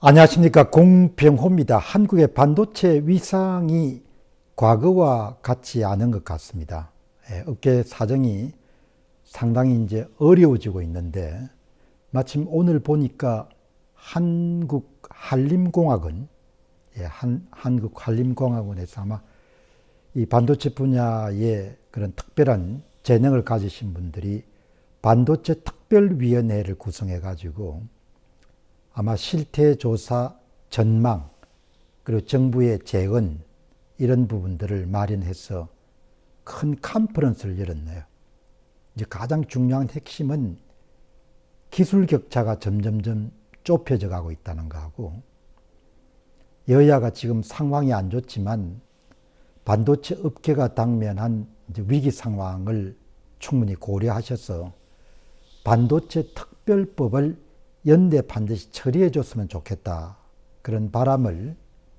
안녕하십니까. 공병호입니다. 한국의 반도체 위상이 과거와 같지 않은 것 같습니다. 업계 사정이 상당히 이제 어려워지고 있는데, 마침 오늘 보니까 한국한림공학원, 한국한림공학원에서 아마 이 반도체 분야에 그런 특별한 재능을 가지신 분들이 반도체 특별위원회를 구성해 가지고 아마 실태조사 전망, 그리고 정부의 재원, 이런 부분들을 마련해서 큰 컨퍼런스를 열었네요. 이제 가장 중요한 핵심은 기술 격차가 점점점 좁혀져 가고 있다는 거하고, 여야가 지금 상황이 안 좋지만 반도체 업계가 당면한 이제 위기 상황을 충분히 고려하셔서 반도체 특별법을 연내 반드시 처리해 줬으면 좋겠다, 그런 바람을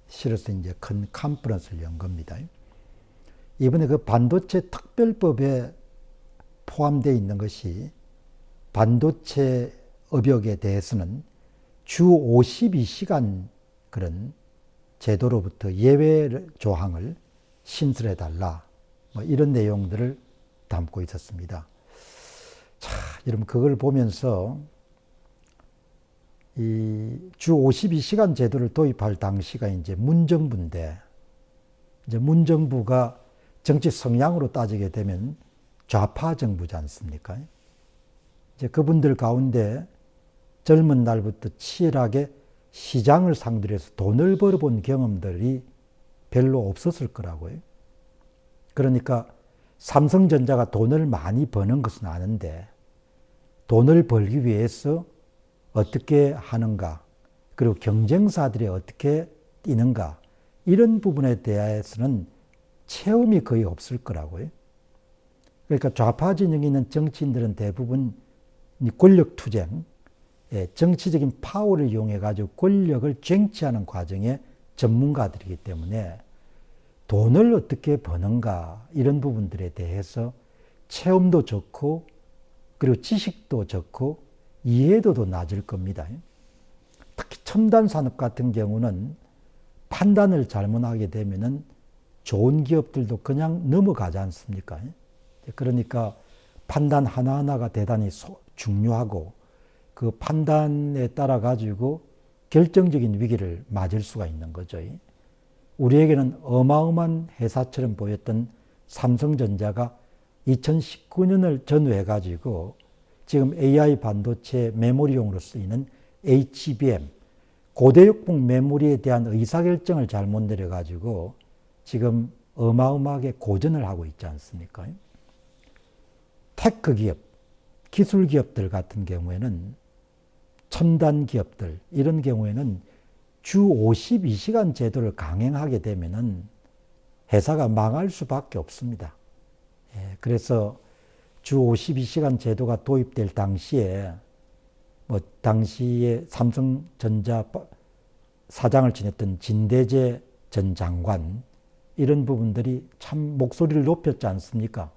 실어서 이제 큰 컨퍼런스를 연 겁니다. 이번에 그 반도체 특별법에 포함되어 있는 것이, 반도체 업역에 대해서는 주 52시간 그런 제도로부터 예외 조항을 신설해 달라, 뭐 이런 내용들을 담고 있었습니다. 자, 여러분, 그걸 보면서 이 주 52시간 제도를 도입할 당시가 이제 문정부인데, 이제 문정부가 정치 성향으로 따지게 되면 좌파 정부지 않습니까? 이제 그분들 가운데 젊은 날부터 치열하게 시장을 상대로 해서 돈을 벌어본 경험들이 별로 없었을 거라고요. 그러니까 삼성전자가 돈을 많이 버는 것은 아는데, 돈을 벌기 위해서 어떻게 하는가, 그리고 경쟁사들이 어떻게 뛰는가, 이런 부분에 대해서는 체험이 거의 없을 거라고요. 그러니까 좌파 진영에 있는 정치인들은 대부분 권력 투쟁, 정치적인 파워를 이용해 가지고 권력을 쟁취하는 과정의 전문가들이기 때문에 돈을 어떻게 버는가, 이런 부분들에 대해서 체험도 적고, 그리고 지식도 적고, 이해도도 낮을 겁니다. 특히 첨단 산업 같은 경우는 판단을 잘못하게 되면은 좋은 기업들도 그냥 넘어가지 않습니까? 그러니까 판단 하나하나가 대단히 중요하고, 그 판단에 따라 가지고 결정적인 위기를 맞을 수가 있는 거죠. 우리에게는 어마어마한 회사처럼 보였던 삼성전자가 2019년을 전후해 가지고 지금 AI 반도체 메모리용으로 쓰이는 HBM, 고대역폭 메모리에 대한 의사결정을 잘못 내려가지고 지금 어마어마하게 고전을 하고 있지 않습니까? 테크 기업, 기술 기업들 같은 경우에는, 첨단 기업들, 이런 경우에는 주 52시간 제도를 강행하게 되면은 회사가 망할 수밖에 없습니다. 그래서 주 52시간 제도가 도입될 당시에, 당시에 삼성전자 사장을 지냈던 진대재 전 장관, 이런 부분들이 참 목소리를 높였지 않습니까?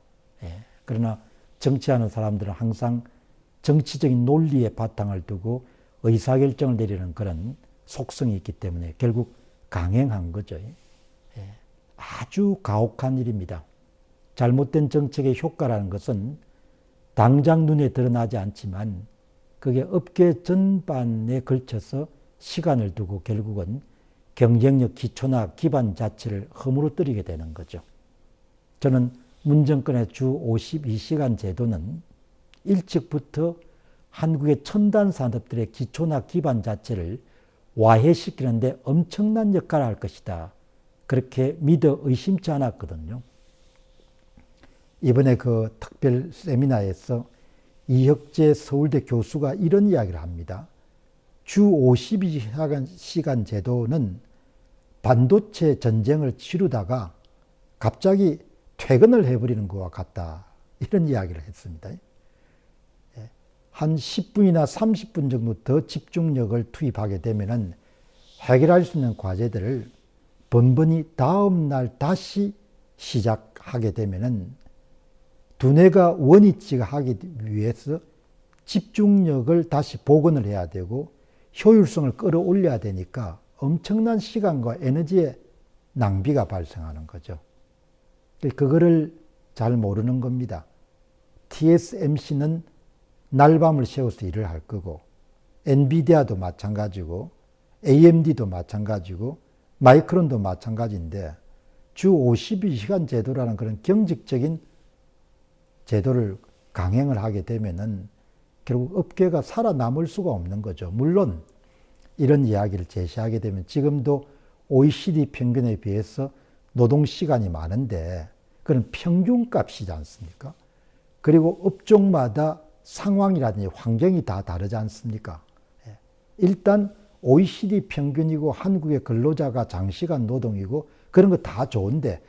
그러나 정치하는 사람들은 항상 정치적인 논리에 바탕을 두고 의사결정을 내리는 그런 속성이 있기 때문에 결국 강행한 거죠. 아주 가혹한 일입니다. 잘못된 정책의 효과라는 것은 당장 눈에 드러나지 않지만 그게 업계 전반에 걸쳐서 시간을 두고 결국은 경쟁력 기초나 기반 자체를 허물어뜨리게 되는 거죠. 저는 문정권의 주 52시간 제도는 일찍부터 한국의 첨단 산업들의 기초나 기반 자체를 와해시키는데 엄청난 역할을 할 것이다, 그렇게 믿어 의심치 않았거든요. 이번에 그 특별 세미나에서 이혁재 서울대 교수가 이런 이야기를 합니다. 주 52시간 제도는 반도체 전쟁을 치르다가 갑자기 퇴근을 해버리는 것과 같다, 이런 이야기를 했습니다. 한 10분이나 30분 정도 더 집중력을 투입하게 되면은 해결할 수 있는 과제들을 번번이 다음 날 다시 시작하게 되면은 두뇌가 원위치하기 위해서 집중력을 다시 복원을 해야 되고, 효율성을 끌어올려야 되니까 엄청난 시간과 에너지의 낭비가 발생하는 거죠. 그거를 잘 모르는 겁니다. TSMC는 날밤을 새워서 일을 할 거고, 엔비디아도 마찬가지고, AMD도 마찬가지고, 마이크론도 마찬가지인데, 주 52시간 제도라는 그런 경직적인 제도를 강행을 하게 되면은 결국 업계가 살아남을 수가 없는 거죠. 물론 이런 이야기를 제시하게 되면 지금도 OECD 평균에 비해서 노동시간이 많은데 그건 평균값이지 않습니까? 그리고 업종마다 상황이라든지 환경이 다 다르지 않습니까? 일단 OECD 평균이고 한국의 근로자가 장시간 노동이고 그런 거 다 좋은데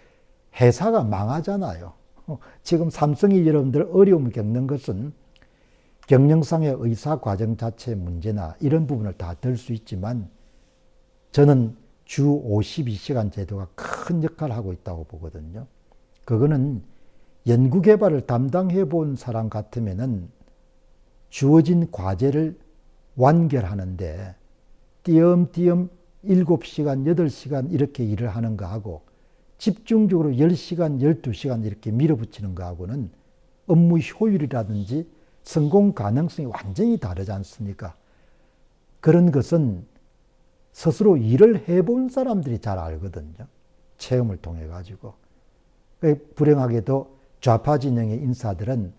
회사가 망하잖아요. 지금 삼성이 여러분들 어려움을 겪는 것은 경영상의 의사 과정 자체의 문제나 이런 부분을 다 들 수 있지만 저는 주 52시간 제도가 큰 역할을 하고 있다고 보거든요. 그거는 연구개발을 담당해 본 사람 같으면은 주어진 과제를 완결하는데 띄엄띄엄 7시간, 8시간 이렇게 일을 하는 거하고 집중적으로 10시간, 12시간 이렇게 밀어붙이는 거하고는 업무 효율이라든지 성공 가능성이 완전히 다르지 않습니까? 그런 것은 스스로 일을 해본 사람들이 잘 알거든요. 체험을 통해 가지고. 불행하게도 좌파 진영의 인사들은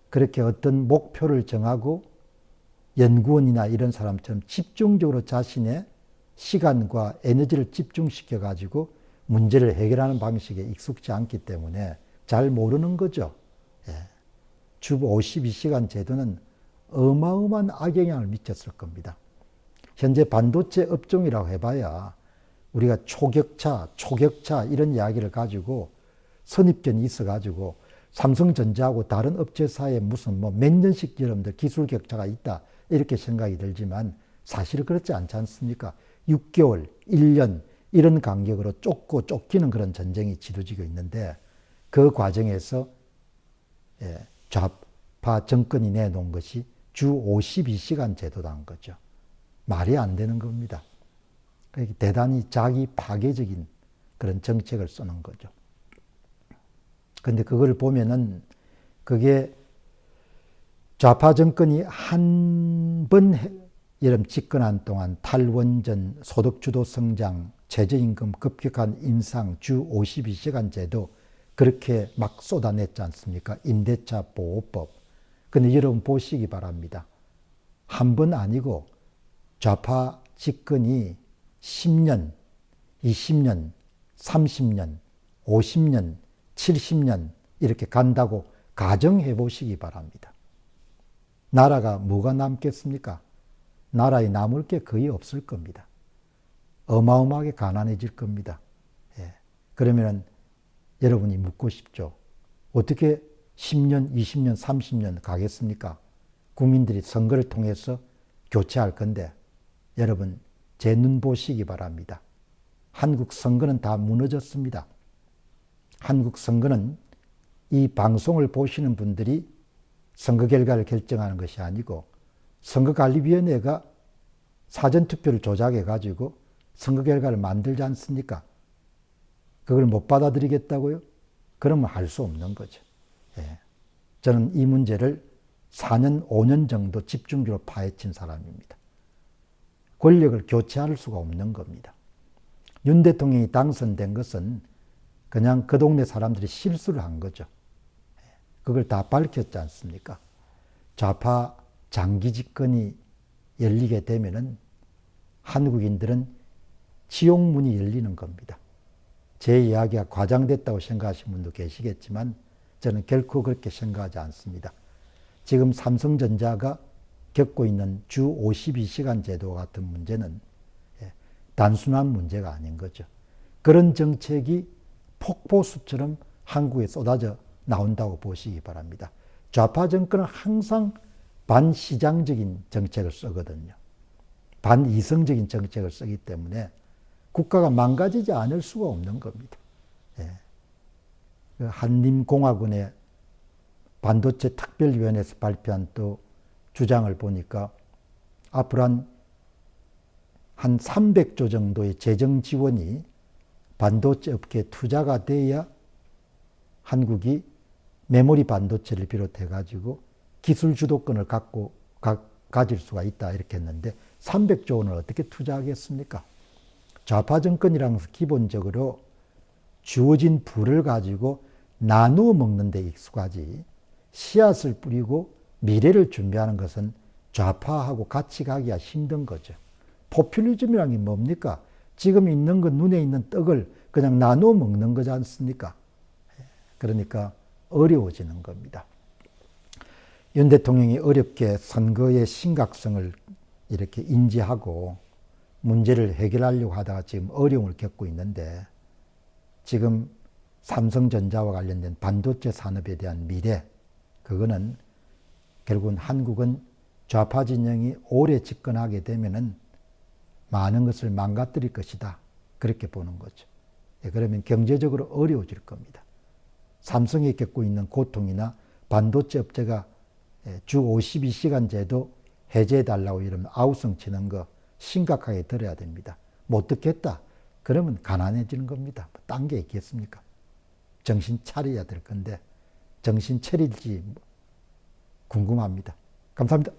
그렇게 어떤 목표를 정하고 연구원이나 이런 사람처럼 집중적으로 자신의 시간과 에너지를 집중시켜 가지고 문제를 해결하는 방식에 익숙지 않기 때문에 잘 모르는 거죠. 예. 주 52시간 제도는 어마어마한 악영향을 미쳤을 겁니다. 현재 반도체 업종이라고 해봐야 우리가 초격차 이런 이야기를 가지고 선입견이 있어가지고 삼성전자하고 다른 업체사에 무슨 뭐 몇 년씩 여러분들 기술 격차가 있다 이렇게 생각이 들지만 사실 그렇지 않지 않습니까? 6개월, 1년 이런 간격으로 쫓기는 그런 전쟁이 치러지고 있는데 그 과정에서 좌파 정권이 내놓은 것이 주 52시간 제도라는 거죠. 말이 안 되는 겁니다. 대단히 자기 파괴적인 그런 정책을 쓰는 거죠. 근데 그걸 보면은 그게 좌파 정권이 한 번 여름 집권한 동안 탈원전, 소득주도 성장, 최저임금 급격한 인상, 주 52시간 제도 그렇게 막 쏟아냈지 않습니까? 임대차 보호법. 근데 여러분 보시기 바랍니다. 한 번 아니고 좌파 집권이 10년, 20년, 30년, 50년, 70년 이렇게 간다고 가정해 보시기 바랍니다. 나라가 뭐가 남겠습니까? 나라에 남을 게 거의 없을 겁니다. 어마어마하게 가난해질 겁니다. 예. 그러면 여러분이 묻고 싶죠. 어떻게 10년, 20년, 30년 가겠습니까? 국민들이 선거를 통해서 교체할 건데 여러분 제 눈 보시기 바랍니다. 한국 선거는 다 무너졌습니다. 한국 선거는 이 방송을 보시는 분들이 선거 결과를 결정하는 것이 아니고 선거관리위원회가 사전투표를 조작해가지고 선거 결과를 만들지 않습니까? 그걸 못 받아들이겠다고요? 그러면 할 수 없는 거죠. 예. 저는 이 문제를 4년, 5년 정도 집중적으로 파헤친 사람입니다. 권력을 교체할 수가 없는 겁니다. 윤 대통령이 당선된 것은 그냥 그 동네 사람들이 실수를 한 거죠. 그걸 다 밝혔지 않습니까? 좌파 장기 집권이 열리게 되면은 한국인들은 지옥문이 열리는 겁니다. 제 이야기가 과장됐다고 생각하시는 분도 계시겠지만 저는 결코 그렇게 생각하지 않습니다. 지금 삼성전자가 겪고 있는 주 52시간 제도 같은 문제는 단순한 문제가 아닌 거죠. 그런 정책이 폭포수처럼 한국에 쏟아져 나온다고 보시기 바랍니다. 좌파 정권은 항상 반시장적인 정책을 쓰거든요. 반이성적인 정책을 쓰기 때문에 국가가 망가지지 않을 수가 없는 겁니다. 한림공화군의 반도체 특별위원회에서 발표한 또 주장을 보니까 앞으로 한 한 300조 정도의 재정 지원이 반도체 업계에 투자가 돼야 한국이 메모리 반도체를 비롯해 가지고 기술 주도권을 가질 수가 있다 이렇게 했는데 300조 원을 어떻게 투자하겠습니까? 좌파 정권이라는 것은 기본적으로 주어진 부를 가지고 나누어 먹는 데 익숙하지 씨앗을 뿌리고 미래를 준비하는 것은 좌파하고 같이 가기가 힘든 거죠. 포퓰리즘이란 게 뭡니까? 지금 있는 것, 눈에 있는 떡을 그냥 나누어 먹는 거지 않습니까? 그러니까 어려워지는 겁니다. 윤 대통령이 어렵게 선거의 심각성을 이렇게 인지하고 문제를 해결하려고 하다가 지금 어려움을 겪고 있는데 지금 삼성전자와 관련된 반도체 산업에 대한 미래, 그거는 결국은 한국은 좌파 진영이 오래 집권하게 되면은 많은 것을 망가뜨릴 것이다. 그렇게 보는 거죠. 그러면 경제적으로 어려워질 겁니다. 삼성이 겪고 있는 고통이나 반도체 업체가 주 52시간제도 해제해달라고 이러면 아우성 치는 거 심각하게 들어야 됩니다. 못 듣겠다. 그러면 가난해지는 겁니다. 딴 게 있겠습니까? 정신 차려야 될 건데 정신 차릴지 궁금합니다. 감사합니다.